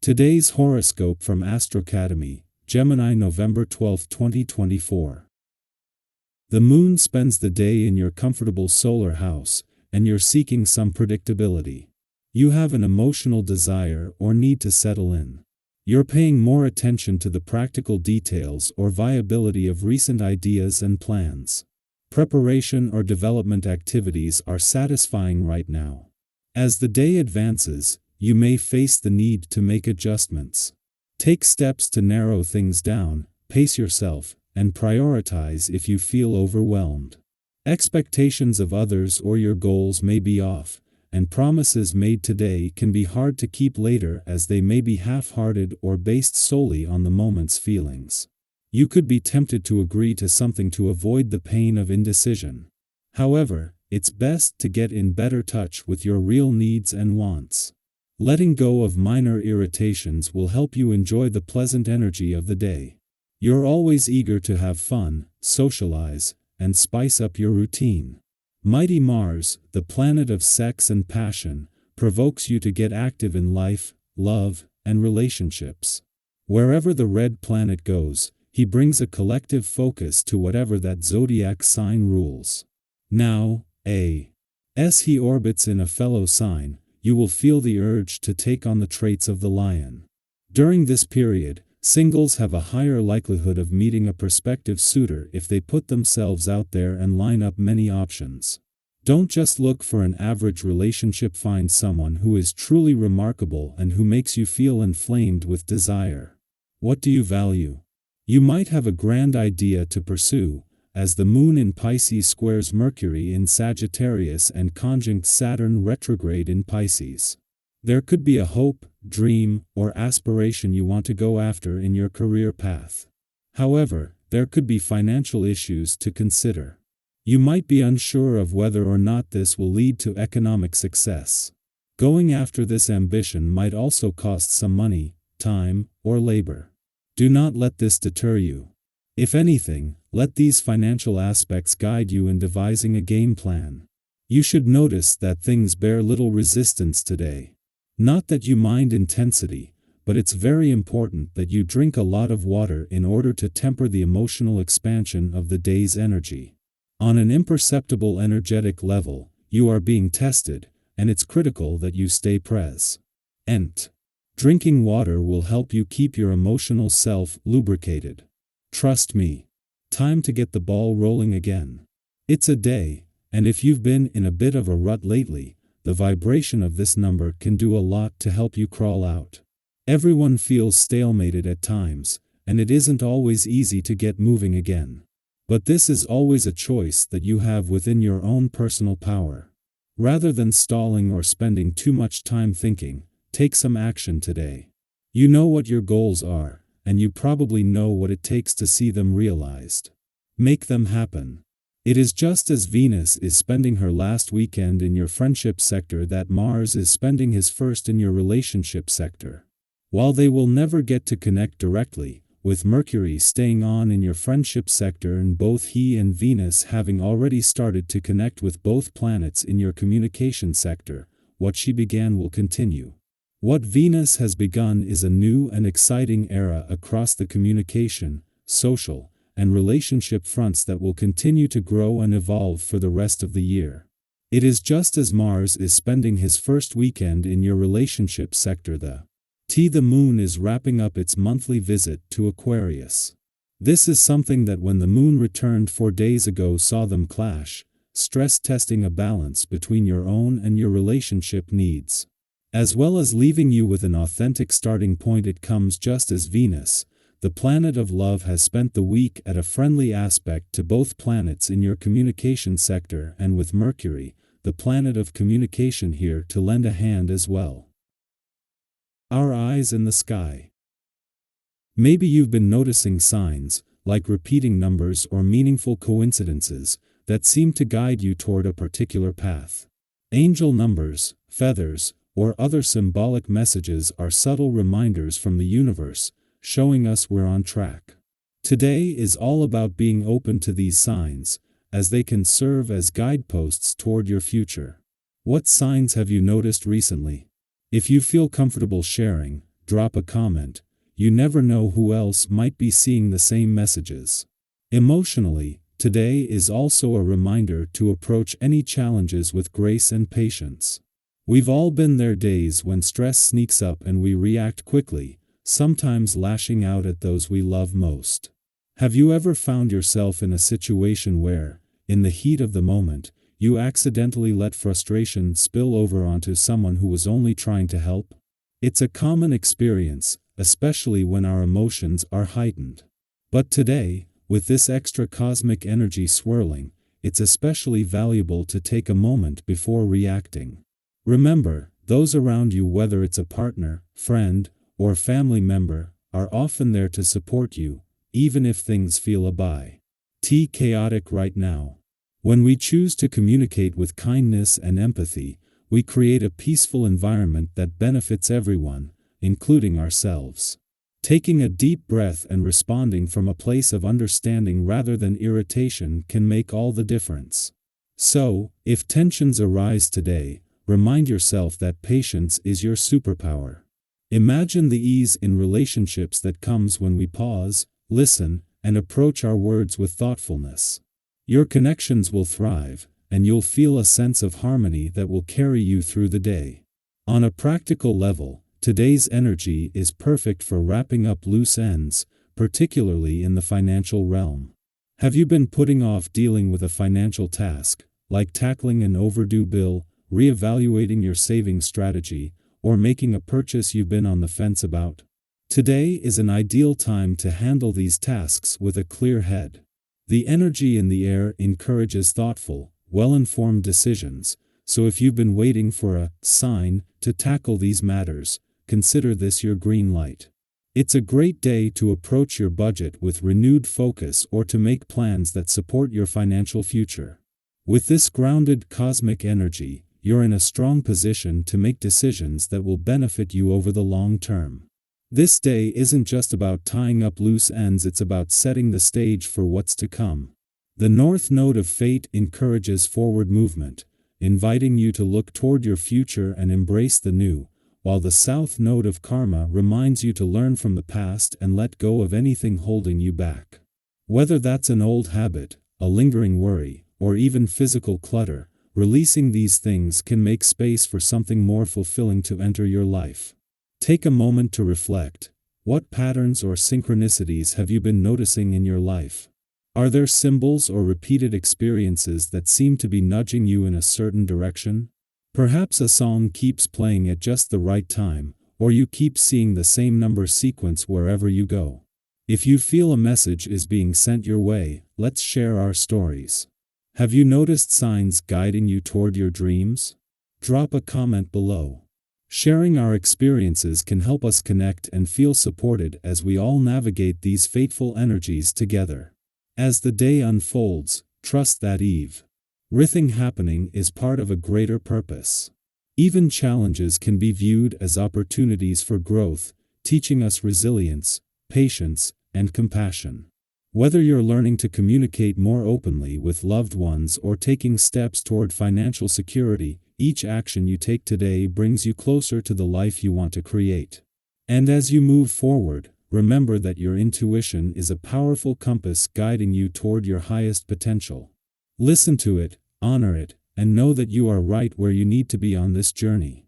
Today's horoscope from AstroCademy, Gemini November 12, 2024. The moon spends the day in your comfortable solar house, and you're seeking some predictability. You have an emotional desire or need to settle in. You're paying more attention to the practical details or viability of recent ideas and plans. Preparation or development activities are satisfying right now. As the day advances, you may face the need to make adjustments. Take steps to narrow things down, pace yourself, and prioritize if you feel overwhelmed. Expectations of others or your goals may be off, and promises made today can be hard to keep later as they may be half-hearted or based solely on the moment's feelings. You could be tempted to agree to something to avoid the pain of indecision. However, it's best to get in better touch with your real needs and wants. Letting go of minor irritations will help you enjoy the pleasant energy of the day. You're always eager to have fun, socialize, and spice up your routine. Mighty Mars, the planet of sex and passion, provokes you to get active in life, love, and relationships. Wherever the red planet goes, he brings a collective focus to whatever that zodiac sign rules. Now, as he orbits in a fellow sign, you will feel the urge to take on the traits of the lion. During this period, singles have a higher likelihood of meeting a prospective suitor if they put themselves out there and line up many options. Don't just look for an average relationship, find someone who is truly remarkable and who makes you feel inflamed with desire. What do you value? You might have a grand idea to pursue, as the moon in Pisces squares Mercury in Sagittarius and conjunct Saturn retrograde in Pisces. There could be a hope, dream, or aspiration you want to go after in your career path. However, there could be financial issues to consider. You might be unsure of whether or not this will lead to economic success. Going after this ambition might also cost some money, time, or labor. Do not let this deter you. If anything, let these financial aspects guide you in devising a game plan. You should notice that things bear little resistance today. Not that you mind intensity, but it's very important that you drink a lot of water in order to temper the emotional expansion of the day's energy. On an imperceptible energetic level, you are being tested, and it's critical that you stay present. Drinking water will help you keep your emotional self lubricated. Trust me. Time to get the ball rolling again. It's a day, and if you've been in a bit of a rut lately, the vibration of this number can do a lot to help you crawl out. Everyone feels stalemated at times, and it isn't always easy to get moving again. But this is always a choice that you have within your own personal power. Rather than stalling or spending too much time thinking, take some action today. You know what your goals are, and you probably know what it takes to see them realized. Make them happen. It is just as Venus is spending her last weekend in your friendship sector that Mars is spending his first in your relationship sector. While they will never get to connect directly, with Mercury staying on in your friendship sector and both he and Venus having already started to connect with both planets in your communication sector, what she began will continue. What Venus has begun is a new and exciting era across the communication, social, and relationship fronts that will continue to grow and evolve for the rest of the year. It is just as Mars is spending his first weekend in your relationship sector. The moon is wrapping up its monthly visit to Aquarius. This is something that when the moon returned 4 days ago saw them clash, stress testing a balance between your own and your relationship needs. As well as leaving you with an authentic starting point, it comes just as Venus, the planet of love, has spent the week at a friendly aspect to both planets in your communication sector and with Mercury, the planet of communication, here to lend a hand as well. Our eyes in the sky. Maybe you've been noticing signs, like repeating numbers or meaningful coincidences, that seem to guide you toward a particular path. Angel numbers, feathers, or other symbolic messages are subtle reminders from the universe, showing us we're on track. Today is all about being open to these signs, as they can serve as guideposts toward your future. What signs have you noticed recently? If you feel comfortable sharing, drop a comment. You never know who else might be seeing the same messages. Emotionally, today is also a reminder to approach any challenges with grace and patience. We've all been there days when stress sneaks up and we react quickly, sometimes lashing out at those we love most. Have you ever found yourself in a situation where, in the heat of the moment, you accidentally let frustration spill over onto someone who was only trying to help? It's a common experience, especially when our emotions are heightened. But today, with this extra cosmic energy swirling, it's especially valuable to take a moment before reacting. Remember, those around you, whether it's a partner, friend, or family member, are often there to support you, even if things feel a bit chaotic right now. When we choose to communicate with kindness and empathy, we create a peaceful environment that benefits everyone, including ourselves. Taking a deep breath and responding from a place of understanding rather than irritation can make all the difference. So, if tensions arise today, remind yourself that patience is your superpower. Imagine the ease in relationships that comes when we pause, listen, and approach our words with thoughtfulness. Your connections will thrive, and you'll feel a sense of harmony that will carry you through the day. On a practical level, today's energy is perfect for wrapping up loose ends, particularly in the financial realm. Have you been putting off dealing with a financial task, like tackling an overdue bill, reevaluating your saving strategy, or making a purchase you've been on the fence about? Today is an ideal time to handle these tasks with a clear head. The energy in the air encourages thoughtful, well-informed decisions, so if you've been waiting for a sign to tackle these matters, consider this your green light. It's a great day to approach your budget with renewed focus or to make plans that support your financial future. With this grounded cosmic energy, you're in a strong position to make decisions that will benefit you over the long term. This day isn't just about tying up loose ends, it's about setting the stage for what's to come. The North Node of Fate encourages forward movement, inviting you to look toward your future and embrace the new, while the South Node of Karma reminds you to learn from the past and let go of anything holding you back. Whether that's an old habit, a lingering worry, or even physical clutter, releasing these things can make space for something more fulfilling to enter your life. Take a moment to reflect. What patterns or synchronicities have you been noticing in your life? Are there symbols or repeated experiences that seem to be nudging you in a certain direction? Perhaps a song keeps playing at just the right time, or you keep seeing the same number sequence wherever you go. If you feel a message is being sent your way, let's share our stories. Have you noticed signs guiding you toward your dreams? Drop a comment below. Sharing our experiences can help us connect and feel supported as we all navigate these fateful energies together. As the day unfolds, trust that everything happening is part of a greater purpose. Even challenges can be viewed as opportunities for growth, teaching us resilience, patience, and compassion. Whether you're learning to communicate more openly with loved ones or taking steps toward financial security, each action you take today brings you closer to the life you want to create. And as you move forward, remember that your intuition is a powerful compass guiding you toward your highest potential. Listen to it, honor it, and know that you are right where you need to be on this journey.